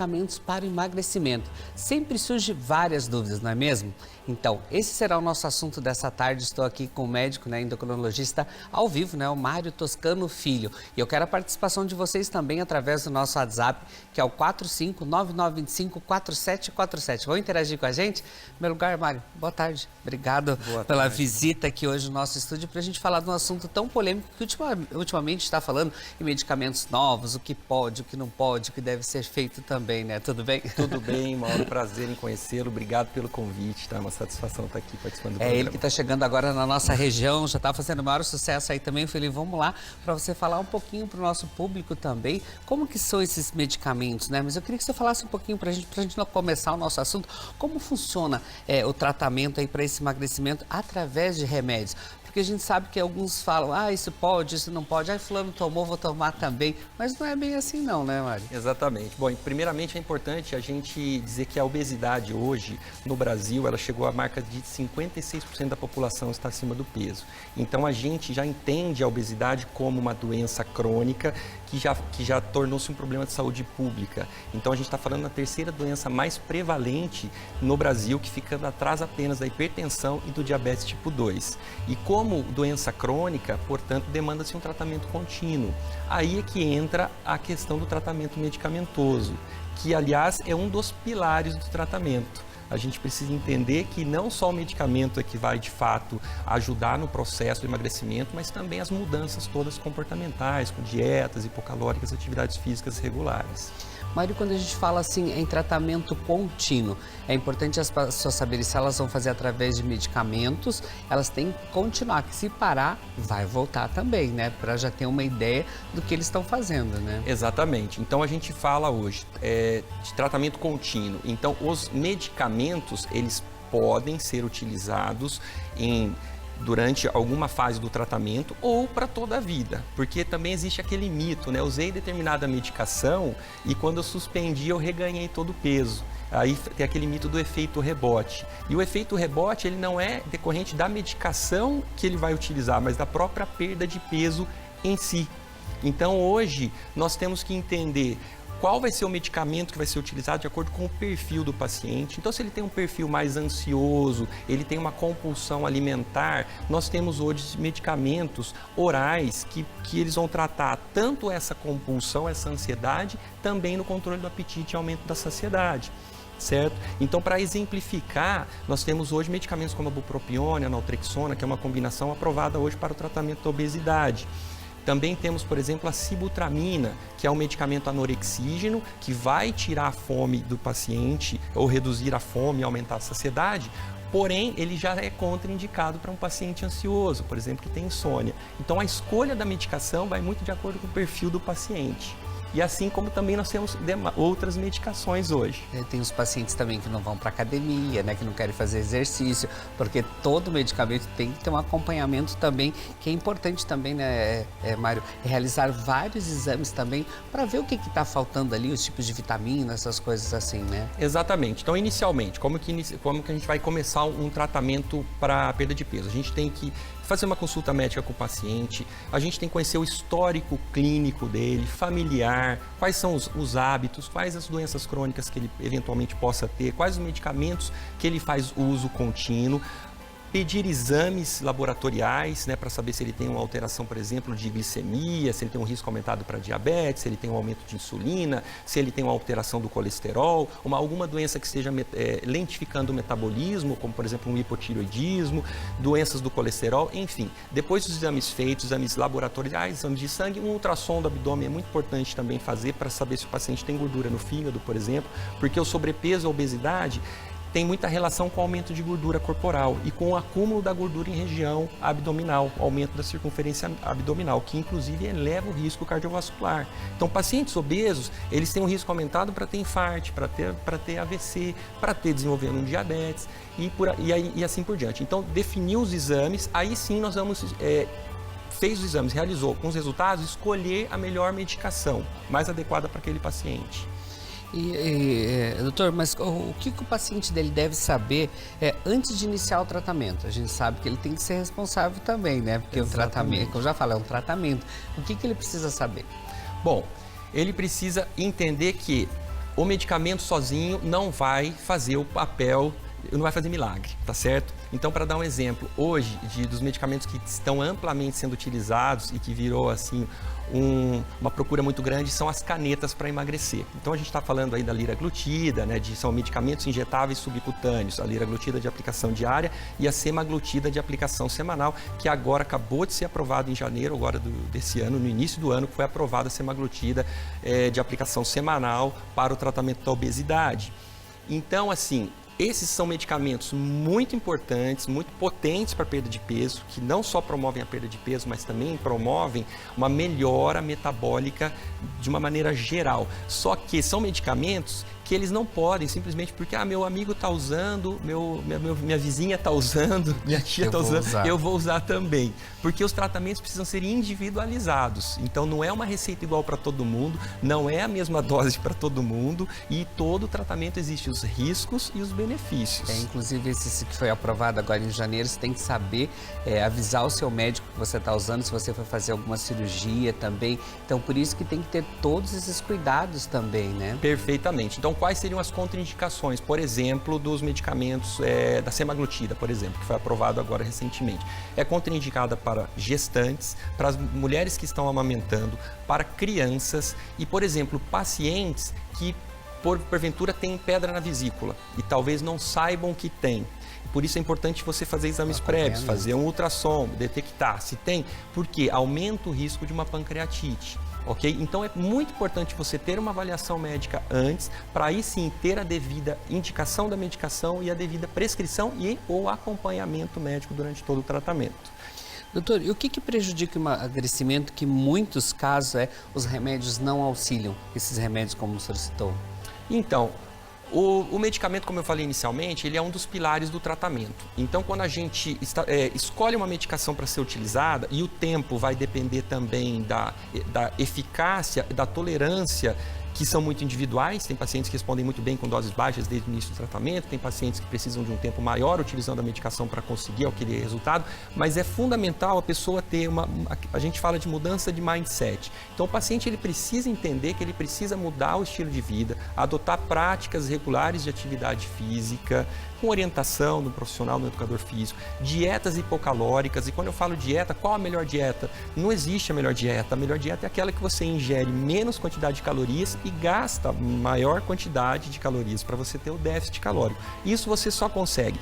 Medicamentos para o emagrecimento. Sempre surge várias dúvidas, não é mesmo? Então, esse será o nosso assunto dessa tarde. Estou aqui com o médico, endocrinologista ao vivo, o Mário Toscano Filho. E eu quero a participação de vocês também através do nosso WhatsApp, que é o 4599254747. Vão interagir com a gente? Em primeiro lugar, Mário, boa tarde. Obrigado pela visita aqui hoje no nosso estúdio para a gente falar de um assunto tão polêmico que ultimamente está falando em medicamentos novos, o que pode, o que não pode, o que deve ser feito também, né? Tudo bem? Tudo bem, Mauro. Prazer em conhecê-lo. Obrigado pelo convite, tá? Uma satisfação estar aqui participando do programa. É ele que está chegando agora na nossa região, já está fazendo o maior sucesso aí também, Felipe. Vamos lá para você falar um pouquinho para o nosso público também, como que são esses medicamentos, né? Mas eu queria que você falasse um pouquinho para a gente não começar o nosso assunto, como funciona o tratamento aí para esse emagrecimento através de remédios. Porque a gente sabe que alguns falam, isso pode, isso não pode, fulano tomou, vou tomar também. Mas não é bem assim não, né, Mário? Exatamente. Bom, primeiramente é importante a gente dizer que a obesidade hoje, no Brasil, ela chegou à marca de 56% da população está acima do peso. Então a gente já entende a obesidade como uma doença crônica que já tornou-se um problema de saúde pública. Então a gente está falando da terceira doença mais prevalente no Brasil, que ficando atrás apenas da hipertensão e do diabetes tipo 2. E como doença crônica, portanto, demanda-se um tratamento contínuo. Aí é que entra a questão do tratamento medicamentoso, que, aliás, é um dos pilares do tratamento. A gente precisa entender que não só o medicamento é que vai, de fato, ajudar no processo do emagrecimento, mas também as mudanças todas comportamentais, com dietas hipocalóricas, atividades físicas regulares. Mário, quando a gente fala assim em tratamento contínuo, é importante as pessoas saberem se elas vão fazer através de medicamentos, elas têm que continuar, que se parar, vai voltar também, né? Para já ter uma ideia do que eles estão fazendo, né? Exatamente. Então a gente fala hoje de tratamento contínuo. Então os medicamentos, eles podem ser utilizados durante alguma fase do tratamento ou para toda a vida, porque também existe aquele mito, né? Usei determinada medicação e quando eu suspendi eu reganhei todo o peso. Aí tem aquele mito do efeito rebote. E o efeito rebote, ele não é decorrente da medicação que ele vai utilizar, mas da própria perda de peso em si. Então hoje nós temos que entender qual vai ser o medicamento que vai ser utilizado de acordo com o perfil do paciente. Então, se ele tem um perfil mais ansioso, ele tem uma compulsão alimentar, nós temos hoje medicamentos orais que eles vão tratar tanto essa compulsão, essa ansiedade, também no controle do apetite e aumento da saciedade. Certo? Então, para exemplificar, nós temos hoje medicamentos como a bupropiona, a naltrexona, que é uma combinação aprovada hoje para o tratamento da obesidade. Também temos, por exemplo, a sibutramina, que é um medicamento anorexígeno, que vai tirar a fome do paciente ou reduzir a fome e aumentar a saciedade, porém ele já é contraindicado para um paciente ansioso, por exemplo, que tem insônia. Então a escolha da medicação vai muito de acordo com o perfil do paciente. E assim como também nós temos outras medicações hoje. Tem os pacientes também que não vão para academia, que não querem fazer exercício, porque todo medicamento tem que ter um acompanhamento também, que é importante também, Mário, realizar vários exames também para ver o que está faltando ali, os tipos de vitaminas, essas coisas assim, né? Exatamente. Então, inicialmente, como que a gente vai começar um tratamento para perda de peso? A gente tem que fazer uma consulta médica com o paciente, a gente tem que conhecer o histórico clínico dele, familiar, quais são os hábitos, quais as doenças crônicas que ele eventualmente possa ter, quais os medicamentos que ele faz uso contínuo, pedir exames laboratoriais, para saber se ele tem uma alteração, por exemplo, de glicemia, se ele tem um risco aumentado para diabetes, se ele tem um aumento de insulina, se ele tem uma alteração do colesterol, alguma doença que esteja lentificando o metabolismo, como, por exemplo, um hipotireoidismo, doenças do colesterol, enfim. Depois dos exames feitos, exames laboratoriais, exames de sangue, um ultrassom do abdômen é muito importante também fazer para saber se o paciente tem gordura no fígado, por exemplo, porque o sobrepeso e a obesidade tem muita relação com o aumento de gordura corporal e com o acúmulo da gordura em região abdominal, o aumento da circunferência abdominal, que inclusive eleva o risco cardiovascular. Então, pacientes obesos, eles têm um risco aumentado para ter infarto, para ter AVC, para ter desenvolvendo um diabetes e assim por diante. Então, definir os exames, aí sim nós vamos... fez os exames, realizou com os resultados, escolher a melhor medicação mais adequada para aquele paciente. Doutor, mas o que o paciente dele deve saber antes de iniciar o tratamento? A gente sabe que ele tem que ser responsável também, né? Porque o tratamento, como eu já falei, é um tratamento. O que ele precisa saber? Bom, ele precisa entender que o medicamento sozinho não vai fazer o papel, não vai fazer milagre, tá certo? Então, para dar um exemplo, hoje, dos medicamentos que estão amplamente sendo utilizados e que virou, assim, uma procura muito grande, são as canetas para emagrecer. Então, a gente está falando aí da liraglutida, né, são medicamentos injetáveis subcutâneos, a liraglutida de aplicação diária e a semaglutida de aplicação semanal, que agora acabou de ser aprovado em janeiro agora desse ano, no início do ano, que foi aprovada a semaglutida de aplicação semanal para o tratamento da obesidade. Então, assim, esses são medicamentos muito importantes, muito potentes para a perda de peso, que não só promovem a perda de peso, mas também promovem uma melhora metabólica de uma maneira geral. Só que são medicamentos que eles não podem, simplesmente porque meu amigo está usando, minha vizinha está usando, minha tia está usando, eu vou usar também. Porque os tratamentos precisam ser individualizados. Então não é uma receita igual para todo mundo, não é a mesma dose para todo mundo e todo tratamento existe os riscos e os benefícios. Inclusive esse que foi aprovado agora em janeiro, você tem que saber avisar o seu médico que você está usando, se você for fazer alguma cirurgia também. Então por isso que tem que ter todos esses cuidados também, né? Perfeitamente. Então quais seriam as contraindicações, por exemplo, dos medicamentos da semaglutida, por exemplo, que foi aprovado agora recentemente? É contraindicada para gestantes, para as mulheres que estão amamentando, para crianças e, por exemplo, pacientes que porventura têm pedra na vesícula e talvez não saibam que tem. Por isso é importante você fazer exames prévios, fazer um ultrassom, detectar se tem, porque aumenta o risco de uma pancreatite. Ok? Então é muito importante você ter uma avaliação médica antes, para aí sim ter a devida indicação da medicação e a devida prescrição e o acompanhamento médico durante todo o tratamento. Doutor, e o que prejudica o emagrecimento que em muitos casos os remédios não auxiliam, esses remédios como o senhor citou? Então, o medicamento, como eu falei inicialmente, ele é um dos pilares do tratamento. Então, quando a gente escolhe uma medicação para ser utilizada, e o tempo vai depender também da eficácia, da tolerância, que são muito individuais, tem pacientes que respondem muito bem com doses baixas desde o início do tratamento, tem pacientes que precisam de um tempo maior utilizando a medicação para conseguir aquele resultado, mas é fundamental a pessoa ter a gente fala de mudança de mindset. Então o paciente ele precisa entender que ele precisa mudar o estilo de vida, adotar práticas regulares de atividade física, com orientação do profissional, do educador físico, dietas hipocalóricas. E quando eu falo dieta, qual a melhor dieta? Não existe a melhor dieta. A melhor dieta é aquela que você ingere menos quantidade de calorias e gasta maior quantidade de calorias para você ter o déficit calórico. Isso você só consegue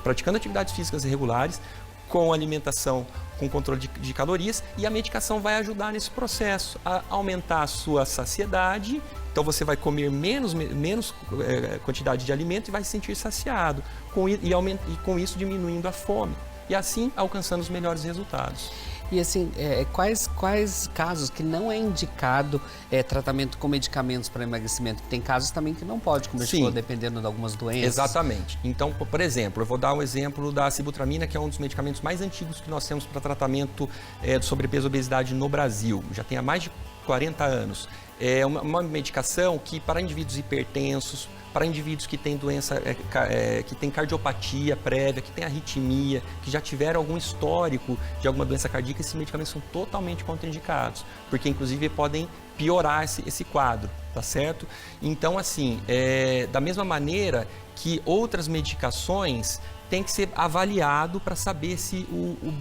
praticando atividades físicas regulares, com alimentação, com controle de calorias, e a medicação vai ajudar nesse processo a aumentar a sua saciedade. Então você vai comer menos quantidade de alimento e vai se sentir saciado, e com isso diminuindo a fome, e assim alcançando os melhores resultados. E assim, quais casos que não é indicado tratamento com medicamentos para emagrecimento? Tem casos também que não pode, como a gente falou, dependendo de algumas doenças. Exatamente. Então, por exemplo, eu vou dar um exemplo da sibutramina, que é um dos medicamentos mais antigos que nós temos para tratamento de sobrepeso e obesidade no Brasil. Já tem há mais de 40 anos. É uma medicação que, para indivíduos hipertensos, para indivíduos que têm doença, que têm cardiopatia prévia, que têm arritmia, que já tiveram algum histórico de alguma doença cardíaca, esses medicamentos são totalmente contraindicados, porque inclusive podem piorar esse quadro, tá certo? Então, assim, da mesma maneira que outras medicações tem que ser avaliado para saber se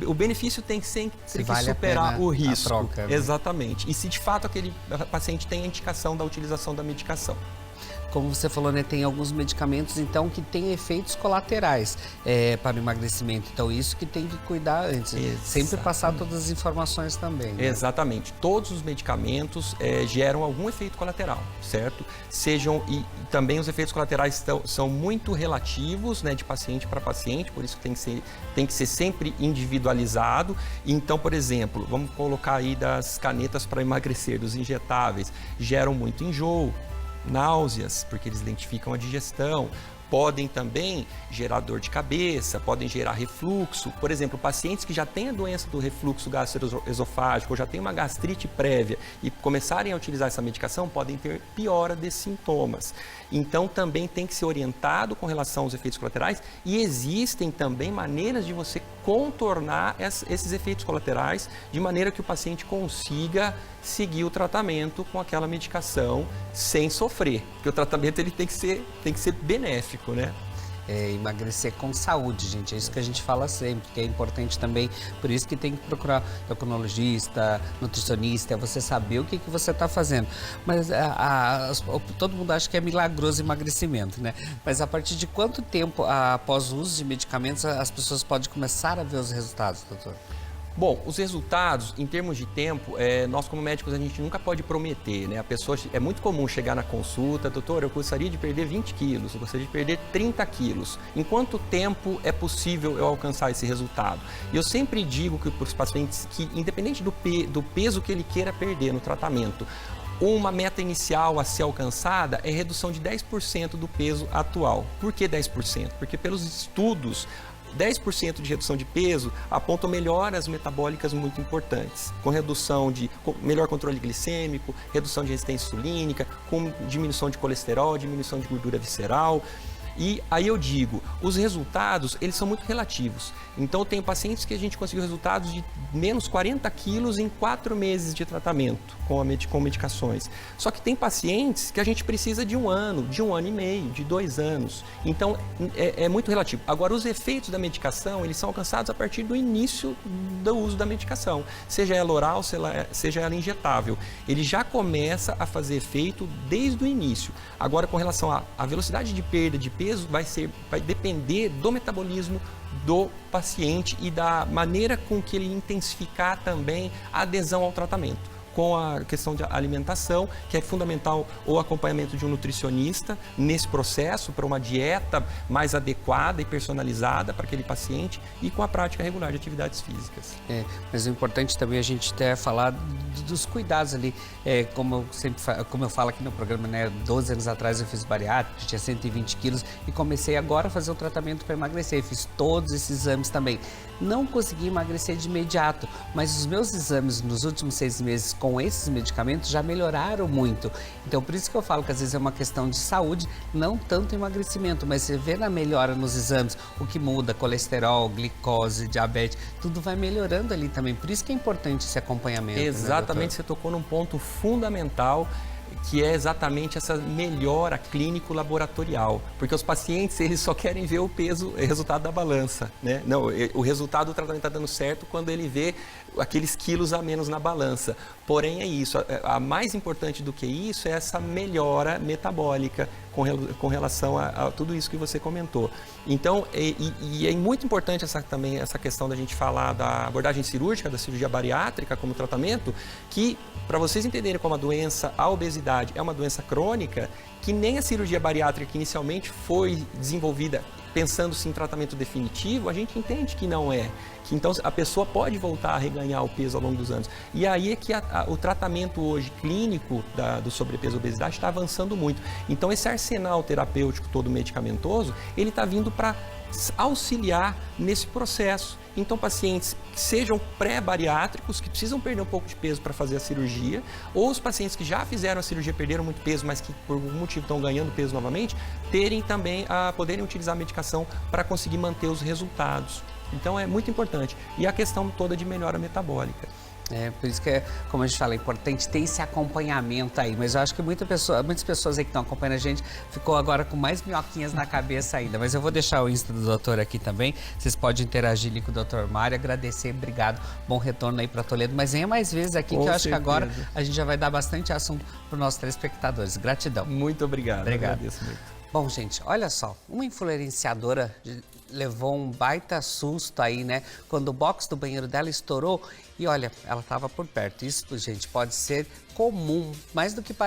o benefício tem que superar o risco. Troca, né? Exatamente. E se de fato aquele paciente tem a indicação da utilização da medicação. Como você falou, né, tem alguns medicamentos então que têm efeitos colaterais para o emagrecimento. Então isso que tem que cuidar antes. Exatamente. Sempre passar todas as informações também. Né? Exatamente. Todos os medicamentos geram algum efeito colateral, certo? E também os efeitos colaterais são muito relativos, né, de paciente para paciente, por isso tem que ser sempre individualizado. Então, por exemplo, vamos colocar aí das canetas para emagrecer, dos injetáveis, geram muito enjoo, náuseas, porque eles identificam a digestão, podem também gerar dor de cabeça, podem gerar refluxo. Por exemplo, pacientes que já têm a doença do refluxo gastroesofágico ou já têm uma gastrite prévia e começarem a utilizar essa medicação, podem ter piora desses sintomas. Então, também tem que ser orientado com relação aos efeitos colaterais e existem também maneiras de você contornar esses efeitos colaterais de maneira que o paciente consiga seguir o tratamento com aquela medicação sem sofrer, porque o tratamento ele tem que ser benéfico, né? Emagrecer com saúde, gente. É isso que a gente fala sempre, que é importante também. Por isso que tem que procurar endocrinologista, nutricionista, você saber o que você está fazendo. Mas todo mundo acha que é milagroso emagrecimento, né? Mas a partir de quanto tempo, após o uso de medicamentos, as pessoas podem começar a ver os resultados, doutor? Bom, os resultados, em termos de tempo, nós como médicos a gente nunca pode prometer, né? É muito comum chegar na consulta, doutor, eu gostaria de perder 20 quilos, eu gostaria de perder 30 quilos. Em quanto tempo é possível eu alcançar esse resultado? E eu sempre digo que para os pacientes que, independente do peso que ele queira perder no tratamento, uma meta inicial a ser alcançada é redução de 10% do peso atual. Por que 10%? Porque pelos estudos, 10% de redução de peso apontam melhoras metabólicas muito importantes, com melhor controle glicêmico, redução de resistência insulínica, com diminuição de colesterol, diminuição de gordura visceral. E aí eu digo, os resultados, eles são muito relativos. Então, eu tenho pacientes que a gente conseguiu resultados de menos 40 quilos em 4 meses de tratamento com medicações. Só que tem pacientes que a gente precisa de 1 ano, de 1 ano e meio, de 2 anos. Então, é muito relativo. Agora, os efeitos da medicação, eles são alcançados a partir do início do uso da medicação. Seja ela oral, seja ela injetável. Ele já começa a fazer efeito desde o início. Agora, com relação à velocidade de perda de peso, vai depender do metabolismo do paciente e da maneira com que ele intensificar também a adesão ao tratamento. Com a questão de alimentação, que é fundamental o acompanhamento de um nutricionista nesse processo, para uma dieta mais adequada e personalizada para aquele paciente e com a prática regular de atividades físicas. Mas o importante também a gente até falar dos cuidados ali, como eu falo aqui no programa, né, 12 anos atrás eu fiz bariátrica, tinha 120 quilos e comecei agora a fazer o tratamento para emagrecer, fiz todos esses exames também. Não consegui emagrecer de imediato, mas os meus exames nos últimos 6 meses com esses medicamentos já melhoraram muito. Então, por isso que eu falo que às vezes é uma questão de saúde, não tanto emagrecimento, mas você vê na melhora nos exames, o que muda, colesterol, glicose, diabetes, tudo vai melhorando ali também. Por isso que é importante esse acompanhamento. Exatamente, né, você tocou num ponto fundamental, que é exatamente essa melhora clínico-laboratorial, porque os pacientes eles só querem ver o peso, o resultado da balança, né? Não, o resultado do tratamento está dando certo quando ele vê aqueles quilos a menos na balança. Porém é isso, a mais importante do que isso é essa melhora metabólica com relação a tudo isso que você comentou. Então, é muito importante também essa questão da gente falar da abordagem cirúrgica, da cirurgia bariátrica como tratamento, que para vocês entenderem como a obesidade é uma doença crônica, que nem a cirurgia bariátrica que inicialmente foi desenvolvida pensando-se em tratamento definitivo, a gente entende que não é. Que então a pessoa pode voltar a reganhar o peso ao longo dos anos. E aí é que o tratamento hoje clínico do sobrepeso e obesidade está avançando muito. Então esse arsenal terapêutico todo medicamentoso, ele está vindo para auxiliar nesse processo. Então, pacientes que sejam pré-bariátricos, que precisam perder um pouco de peso para fazer a cirurgia, ou os pacientes que já fizeram a cirurgia, perderam muito peso, mas que por algum motivo estão ganhando peso novamente, terem também poderem utilizar a medicação para conseguir manter os resultados. Então, é muito importante. E a questão toda de melhora metabólica. Por isso que, como a gente fala, é importante ter esse acompanhamento aí. Mas eu acho que muitas pessoas aí que estão acompanhando a gente ficou agora com mais minhoquinhas na cabeça ainda. Mas eu vou deixar o Insta do doutor aqui também. Vocês podem interagir ali com o doutor Mário, agradecer, obrigado. Bom retorno aí para Toledo. Mas venha mais vezes aqui, que eu acho que agora a gente já vai dar bastante assunto para os nossos telespectadores. Gratidão. Muito obrigado. Obrigado. Agradeço muito. Bom, gente, olha só, uma influenciadora levou um baita susto aí, né? Quando o box do banheiro dela estourou e olha, ela estava por perto. Isso, gente, pode ser comum, mais do que parece.